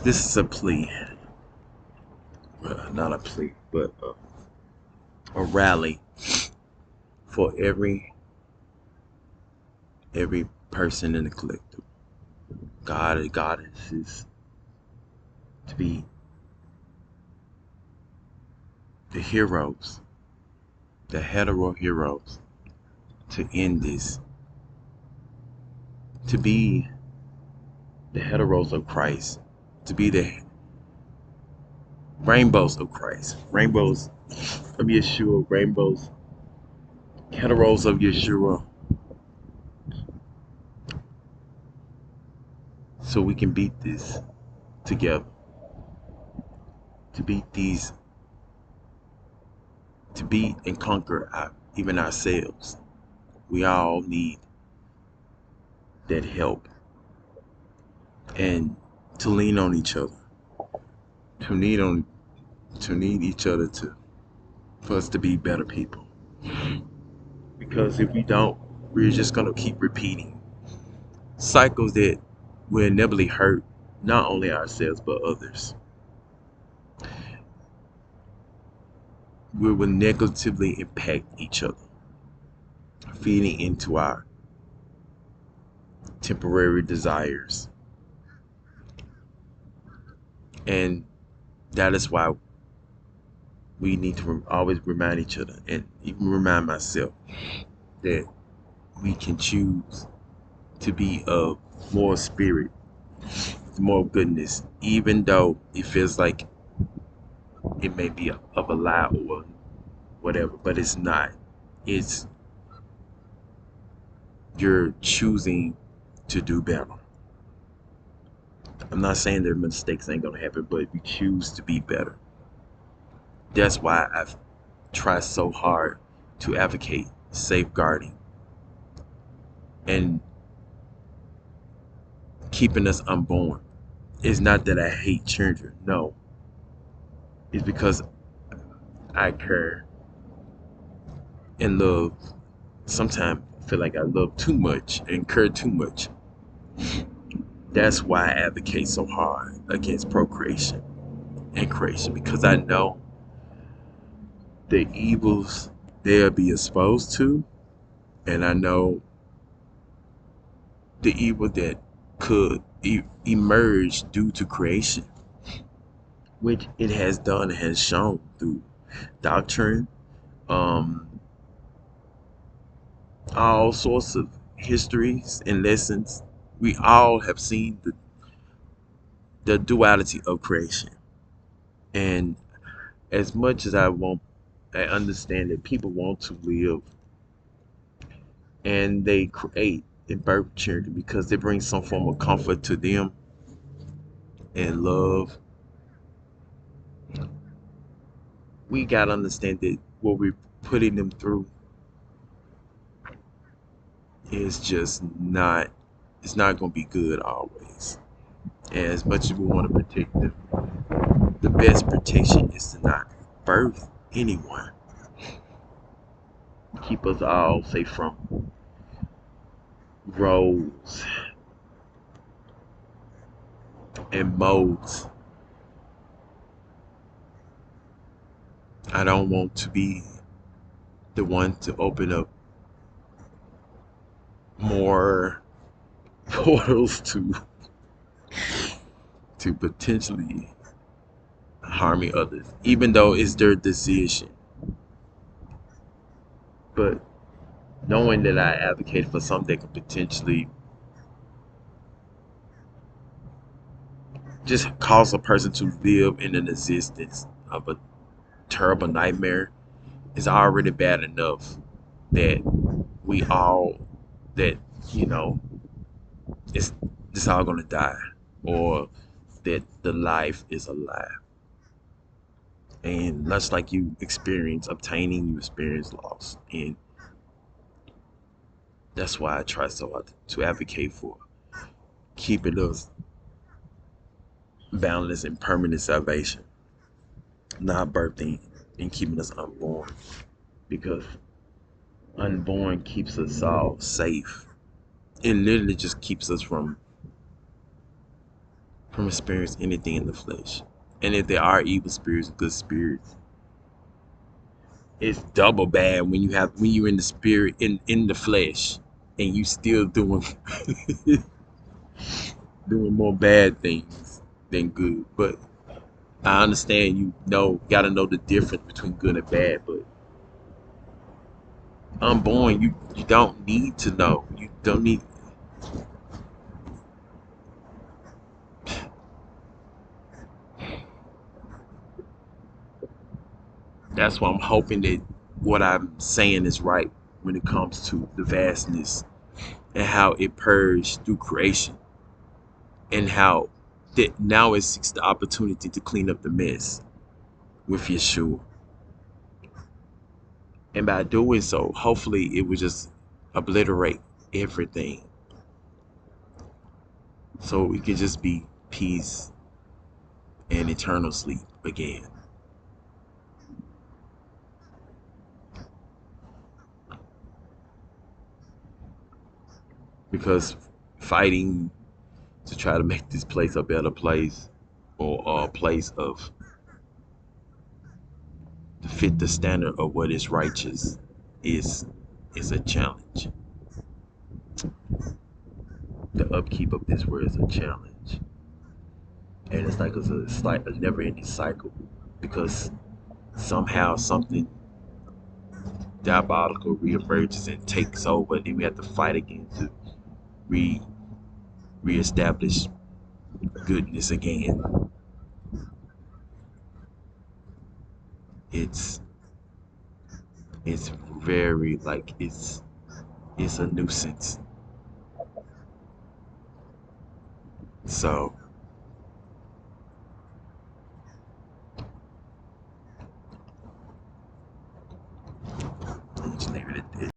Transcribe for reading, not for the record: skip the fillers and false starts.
This is a plea, not a plea, but a rally for every person in the collective. God is to be the heroes, the hetero heroes, to end this, to be the heteros of Christ, to be the rainbows of Christ, rainbows of Yeshua, rainbows, heteros of Yeshua, so we can beat this together, to beat these, to beat and conquer even ourselves. We all need that help and to lean on each other, to need on, to need each other to for us to be better people. Because if we don't, we're just gonna keep repeating cycles that will inevitably hurt not only ourselves but others. We will negatively impact each other, feeding into our temporary desires. And that is why we need to always remind each other and even remind myself that we can choose to be of more spirit, more goodness, even though it feels like it may be of a lie or whatever, but it's not. It's you're choosing to do better. I'm not saying that mistakes ain't gonna happen, but you choose to be better. That's why I've tried so hard to advocate safeguarding and keeping us unborn. It's not that I hate children, no. It's because I care and love. Sometimes I feel like I love too much and care too much. That's why I advocate so hard against procreation and creation, because I know the evils they'll be exposed to, and I know the evil that could emerge due to creation, which it has done and has shown through doctrine, um, all sorts of histories and lessons. We all have seen the duality of creation. And as much as I understand that people want to live and they create and birth children because they bring some form of comfort to them and love. We gotta understand that what we're putting them through is just not, it's not gonna be good always. And as much as we want to protect them, the best protection is to not birth anyone. Keep us all safe from roles and modes. I don't want to be the one to open up more portals to potentially harming others, even though it's their decision. But knowing that I advocate for something that could potentially just cause a person to live in an existence of a terrible nightmare is already bad enough that we all, that, you know, it's just all gonna die, or that the life is a lie. And much like you experience obtaining, you experience loss. And that's why I try so hard to advocate for keeping us boundless and permanent salvation, not birthing and keeping us unborn. Because unborn keeps us all safe. It literally just keeps us from from experiencing anything in the flesh. And if there are evil spirits, good spirits, it's double bad when you're in the spirit in the flesh and you still doing doing more bad things than good. But I understand gotta know the difference between good and bad, but unborn you don't need to know. You don't need That's why I'm hoping that what I'm saying is right when it comes to the vastness and how it purged through creation and how that now it seeks the opportunity to clean up the mess with Yeshua. And by doing so, hopefully it will just obliterate everything. So we can just be peace and eternal sleep again. Because fighting to try to make this place a better place or a place of to fit the standard of what is righteous is is a challenge. The upkeep of this word is a challenge. And it's like a never ending cycle because somehow something diabolical reemerges and takes over, and then we have to fight again to re reestablish goodness again. It's it's very like it's a nuisance. So just leave it at this.